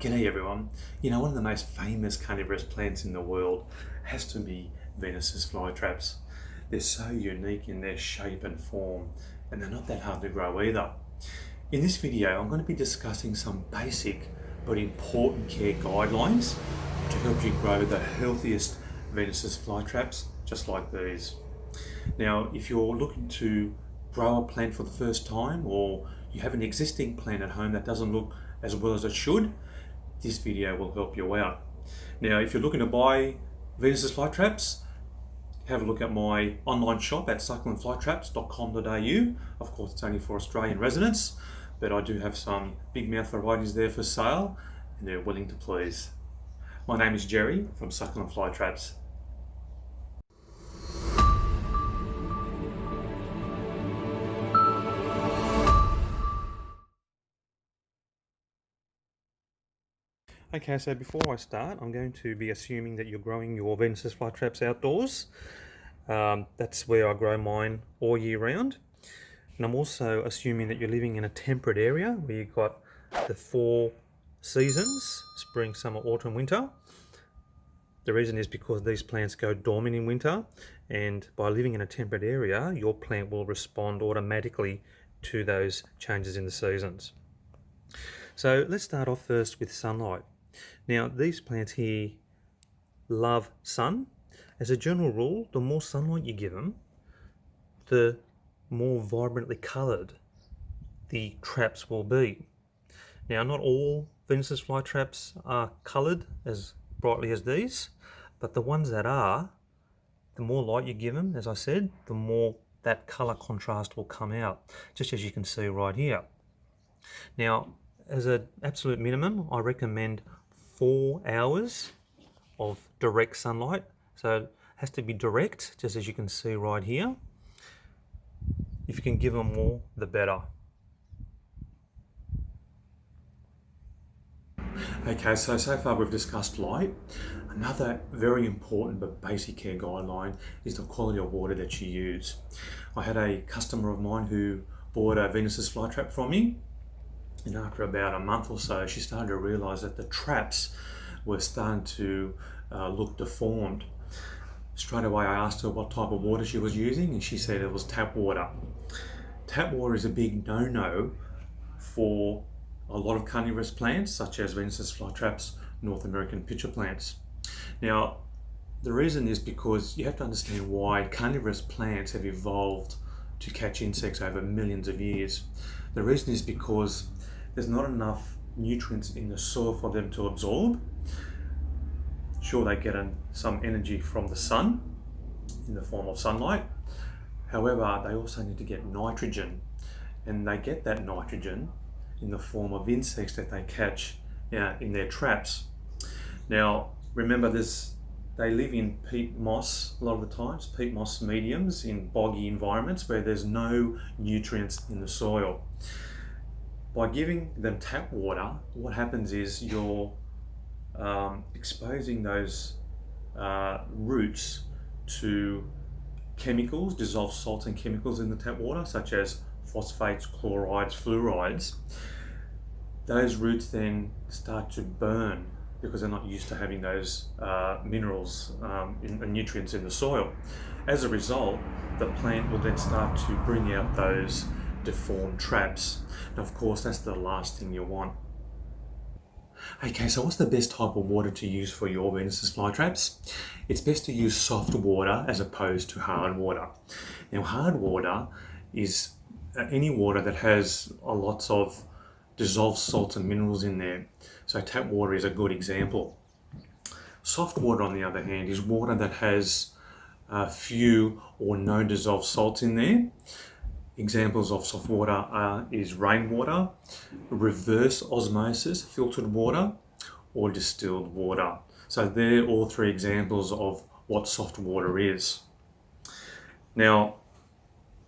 G'day everyone. One of the most famous carnivorous plants in the world has to be Venus's flytraps. They're so unique in their shape and form, and they're not that hard to grow either. In this video, I'm going to be discussing some basic but important care guidelines to help you grow the healthiest Venus's flytraps, just like these. Now, if you're looking to grow a plant for the first time, or you have an existing plant at home that doesn't look as well as it should, this video will help you out. Now, if you're looking to buy Venus's flytraps, have a look at my online shop at succulentflytraps.com.au. Of course, it's only for Australian residents, but I do have some big mouth varieties there for sale, and they're willing to please. My name is Jerry from Succulent Flytraps. Okay, so before I start, I'm going to be assuming that you're growing your Venus's flytraps outdoors. That's where I grow mine all year round. And I'm also assuming that you're living in a temperate area where you've got the 4 seasons, spring, summer, autumn, winter. The reason is because these plants go dormant in winter, and by living in a temperate area, your plant will respond automatically to those changes in the seasons. So let's start off first with sunlight. Now, these plants here love sun. As a general rule, the more sunlight you give them, the more vibrantly coloured the traps will be. Now, not all Venus's flytraps are coloured as brightly as these, but the ones that are, the more light you give them, as I said, the more that colour contrast will come out, just as you can see right here. Now, as an absolute minimum, I recommend 4 hours of direct sunlight. So it has to be direct, just as you can see right here. If you can give them more, the better. Okay, so far we've discussed light. Another very important but basic care guideline is the quality of water that you use. I had a customer of mine who bought a Venus's flytrap from me, and after about a month or so, she started to realise that the traps were starting to look deformed. Straight away I asked her what type of water she was using, and she said it was tap water. Tap water is a big no-no for a lot of carnivorous plants, such as Venus's flytraps, North American pitcher plants. Now, the reason is because you have to understand why carnivorous plants have evolved to catch insects over millions of years. The reason is because there's not enough nutrients in the soil for them to absorb. Sure, they get some energy from the sun in the form of sunlight. However, they also need to get nitrogen, and they get that nitrogen in the form of insects that they catch in their traps. Now, remember this, they live in peat moss a lot of the times, peat moss mediums in boggy environments where there's no nutrients in the soil. By giving them tap water, what happens is you're exposing those roots to chemicals, dissolved salts and chemicals in the tap water, such as phosphates, chlorides, fluorides. Those roots then start to burn because they're not used to having those minerals and nutrients in the soil. As a result, the plant will then start to bring out those deformed traps. And of course, that's the last thing you want. Okay, so what's the best type of water to use for your Venus's flytraps? It's best to use soft water as opposed to hard water. Now, hard water is any water that has lots of dissolved salts and minerals in there. So tap water is a good example. Soft water, on the other hand, is water that has few or no dissolved salts in there. Examples of soft water is rainwater, reverse osmosis, filtered water, or distilled water. So they're all 3 examples of what soft water is. Now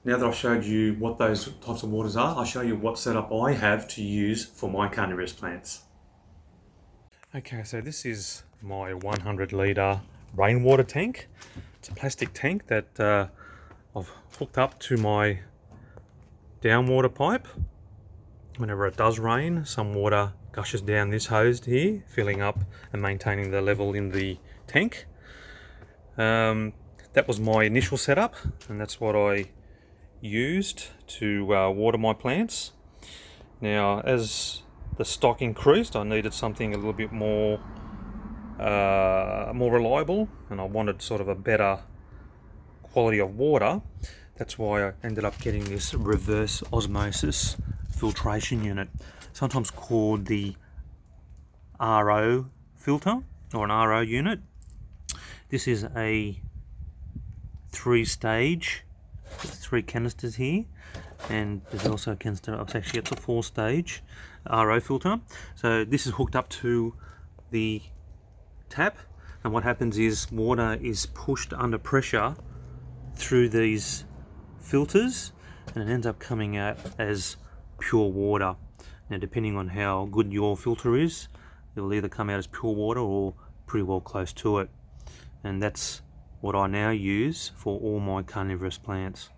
that I've showed you what those types of waters are, I'll show you what setup I have to use for my carnivorous plants. Okay, so this is my 100 litre rainwater tank. It's a plastic tank that I've hooked up to my downwater pipe. Whenever it does rain, some water gushes down this hose here, filling up and maintaining the level in the tank. That was my initial setup, and that's what I used to water my plants. Now, as the stock increased, I needed something a little bit more reliable, and I wanted sort of a better quality of water. That's why I ended up getting this reverse osmosis filtration unit, sometimes called the RO filter or an RO unit. This is a 3-stage, 3 canisters here, and there's also a canister, actually it's a 4-stage RO filter. So this is hooked up to the tap, and what happens is water is pushed under pressure through these filters, and it ends up coming out as pure water. Now, depending on how good your filter is, it will either come out as pure water or pretty well close to it. And that's what I now use for all my carnivorous plants.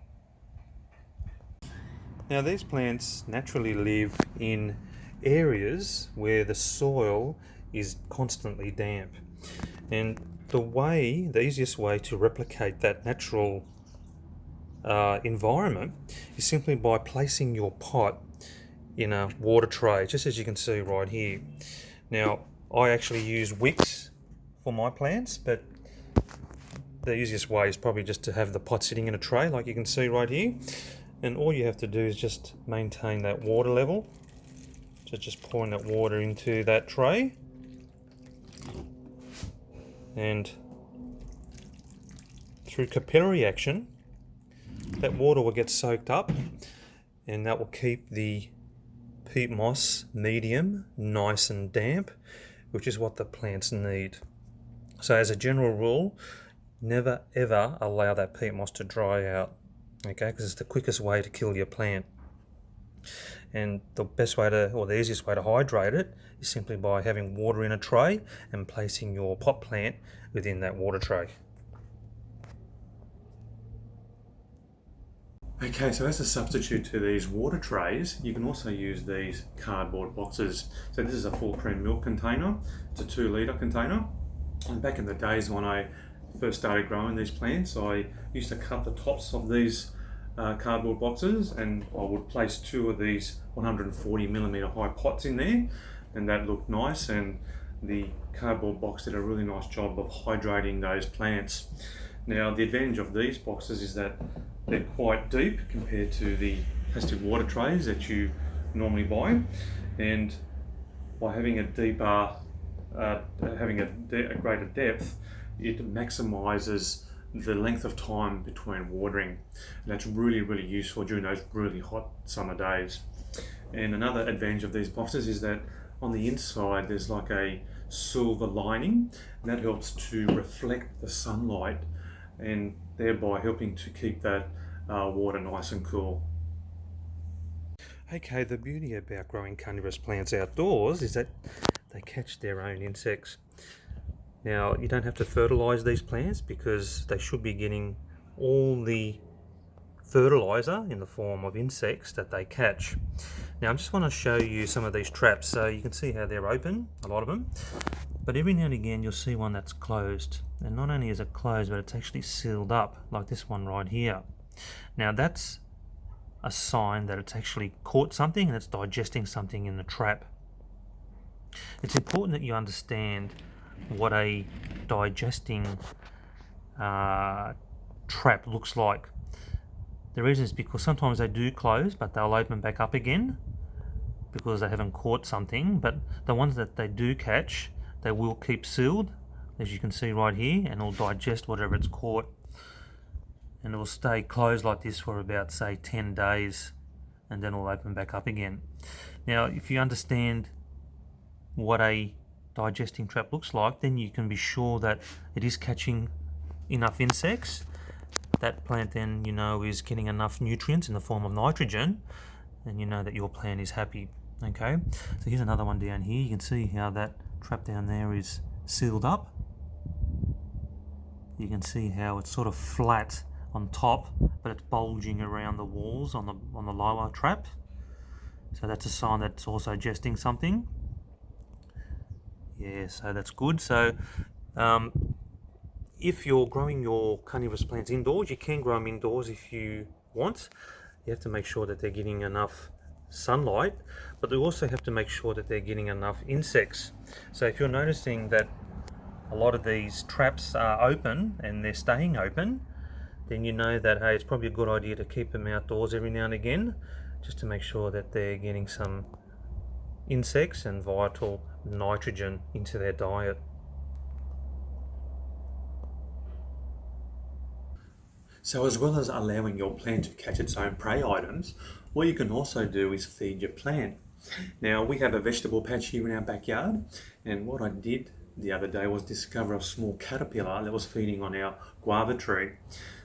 Now, these plants naturally live in areas where the soil is constantly damp, and the easiest way to replicate that natural environment is simply by placing your pot in a water tray, just as you can see right here. Now, I actually use wicks for my plants, but the easiest way is probably just to have the pot sitting in a tray like you can see right here, and all you have to do is just maintain that water level. So just pouring that water into that tray, and through capillary action that water will get soaked up, and that will keep the peat moss medium nice and damp, which is what the plants need. So as a general rule, never ever allow that peat moss to dry out, okay, because it's the quickest way to kill your plant. And the best way to, or the easiest way to hydrate it is simply by having water in a tray and placing your pot plant within that water tray. Okay, so as a substitute to these water trays, you can also use these cardboard boxes. So this is a full cream milk container. It's a 2-litre container. And back in the days when I first started growing these plants, I used to cut the tops of these cardboard boxes, and I would place 2 of these 140mm high pots in there, and that looked nice, and the cardboard box did a really nice job of hydrating those plants. Now, the advantage of these boxes is that they're quite deep compared to the plastic water trays that you normally buy, and by having a deeper, a greater depth, it maximizes the length of time between watering, and that's really, really useful during those really hot summer days. And another advantage of these boxes is that on the inside there's like a silver lining, and that helps to reflect the sunlight, and thereby helping to keep that water nice and cool. Okay, the beauty about growing carnivorous plants outdoors is that they catch their own insects. Now, you don't have to fertilise these plants because they should be getting all the fertiliser in the form of insects that they catch. Now, I just want to show you some of these traps. So you can see how they're open, a lot of them, but every now and again you'll see one that's closed. And not only is it closed, but it's actually sealed up, like this one right here. Now, that's a sign that it's actually caught something and it's digesting something in the trap. It's important that you understand what a digesting trap looks like. The reason is because sometimes they do close, but they'll open back up again because they haven't caught something. But the ones that they do catch, they will keep sealed, as you can see right here, and it'll digest whatever it's caught. And it will stay closed like this for about, say, 10 days, and then it'll open back up again. Now, if you understand what a digesting trap looks like, then you can be sure that it is catching enough insects. That plant then, you know, is getting enough nutrients in the form of nitrogen, and you know that your plant is happy. Okay, so here's another one down here. You can see how that trap down there is sealed up. You can see how it's sort of flat on top, but it's bulging around the walls on the lower trap. So that's a sign that it's also digesting something. Yeah, so that's good. So um, if you're growing your carnivorous plants indoors, you can grow them indoors if you want. You have to make sure that they're getting enough sunlight, but you also have to make sure that they're getting enough insects. So if you're noticing that a lot of these traps are open and they're staying open, then you know that, hey, it's probably a good idea to keep them outdoors every now and again, just to make sure that they're getting some insects and vital nitrogen into their diet. So as well as allowing your plant to catch its own prey items, what you can also do is feed your plant. Now we have a vegetable patch here in our backyard, and what I did the other day was discover a small caterpillar that was feeding on our guava tree.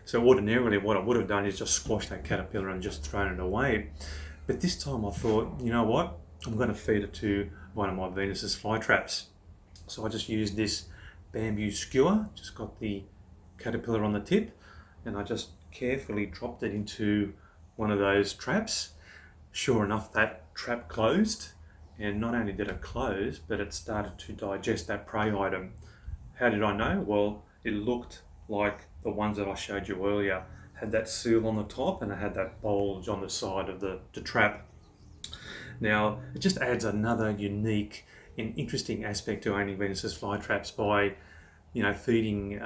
So ordinarily what I would have done is just squash that caterpillar and just thrown it away. But this time I thought, you know what? I'm going to feed it to one of my Venus's flytraps. So I just used this bamboo skewer, just got the caterpillar on the tip, and I just carefully dropped it into one of those traps. Sure enough, that trap closed, and not only did it close, but it started to digest that prey item. How did I know? Well, it looked like the ones that I showed you earlier. Had that seal on the top and it had that bulge on the side of the trap. Now, it just adds another unique and interesting aspect to owning Venus's flytraps by, feeding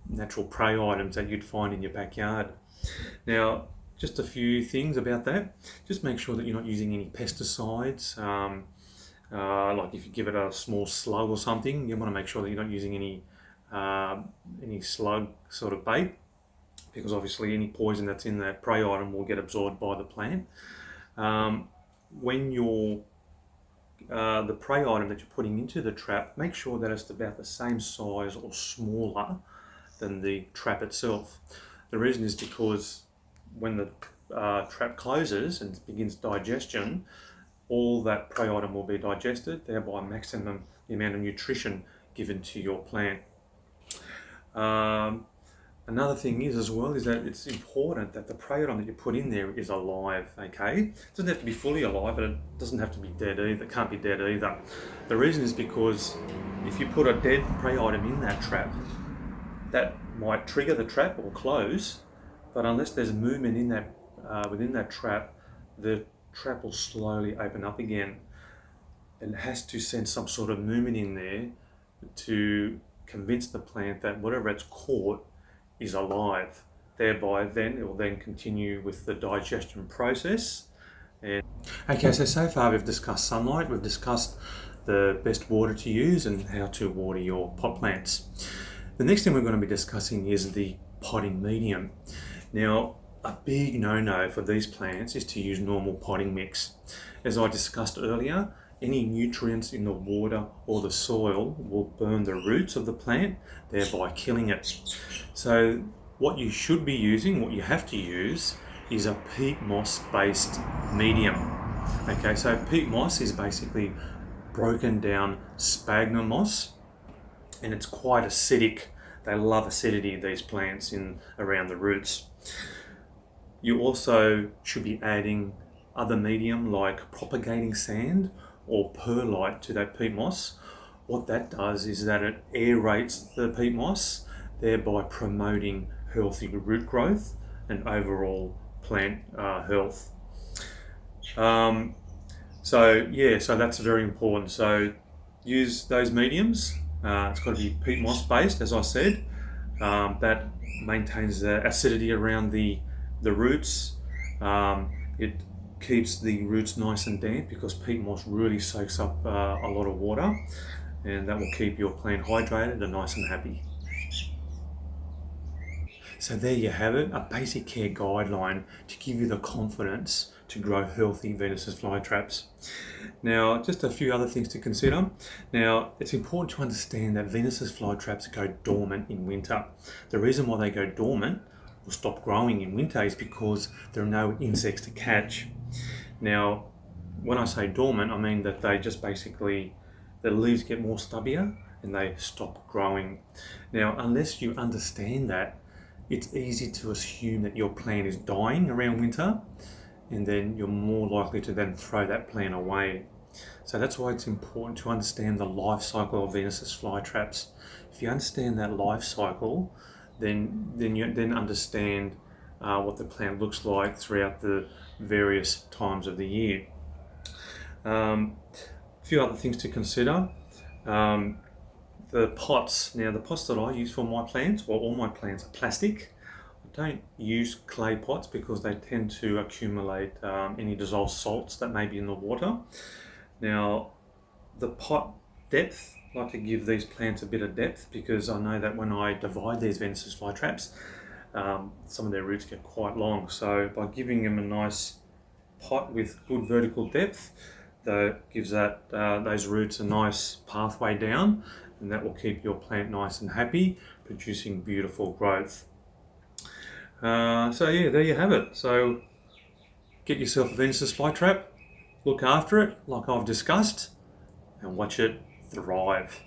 natural prey items that you'd find in your backyard. Now, just a few things about that. Just make sure that you're not using any pesticides. Like if you give it a small slug or something, you want to make sure that you're not using any slug sort of bait, because obviously any poison that's in that prey item will get absorbed by the plant. When you're the prey item that you're putting into the trap, make sure that it's about the same size or smaller than the trap itself. The reason is because when the trap closes and begins digestion, all that prey item will be digested, thereby maximum the amount of nutrition given to your plant. Another thing is as well is that it's important that the prey item that you put in there is alive, okay? It doesn't have to be fully alive, but it doesn't have to be dead either. It can't be dead either. The reason is because if you put a dead prey item in that trap, that might trigger the trap or close, but unless there's movement in that within that trap, the trap will slowly open up again. It has to send some sort of movement in there to convince the plant that whatever it's caught is alive. Thereby, then it will then continue with the digestion process. And okay, so far we've discussed sunlight, we've discussed the best water to use and how to water your pot plants. The next thing we're going to be discussing is the potting medium. Now, a big no-no for these plants is to use normal potting mix. As I discussed earlier, any nutrients in the water or the soil will burn the roots of the plant, thereby killing it. So what you should be using, what you have to use, is a peat moss based medium. Okay, so peat moss is basically broken down sphagnum moss, and it's quite acidic. They love acidity, these plants, in around the roots. You also should be adding other medium like propagating sand or perlite to that peat moss. What that does is that it aerates the peat moss, thereby promoting healthy root growth and overall plant health. So that's very important. So use those mediums. It's got to be peat moss based, as I said. That maintains the acidity around the roots. It keeps the roots nice and damp because peat moss really soaks up a lot of water, and that will keep your plant hydrated and nice and happy. So there you have it, a basic care guideline to give you the confidence to grow healthy Venus's flytraps. Now, just a few other things to consider. Now, it's important to understand that Venus's flytraps go dormant in winter. The reason why they go dormant or stop growing in winter is because there are no insects to catch. Now, when I say dormant, I mean that they just basically, the leaves get more stubbier and they stop growing. Now, unless you understand that, it's easy to assume that your plant is dying around winter, and then you're more likely to then throw that plant away. So that's why it's important to understand the life cycle of Venus's flytraps. If you understand that life cycle, then you then understand what the plant looks like throughout the various times of the year. A few other things to consider. The pots. Now, the pots that I use for my plants, well, all my plants are plastic. I don't use clay pots because they tend to accumulate any dissolved salts that may be in the water. Now, the pot depth, I like to give these plants a bit of depth because I know that when I divide these Venus flytraps, some of their roots get quite long. So by giving them a nice pot with good vertical depth, that gives those roots a nice pathway down, and that will keep your plant nice and happy, producing beautiful growth. So yeah, there you have it. So get yourself a Venus flytrap, look after it like I've discussed, and watch it thrive.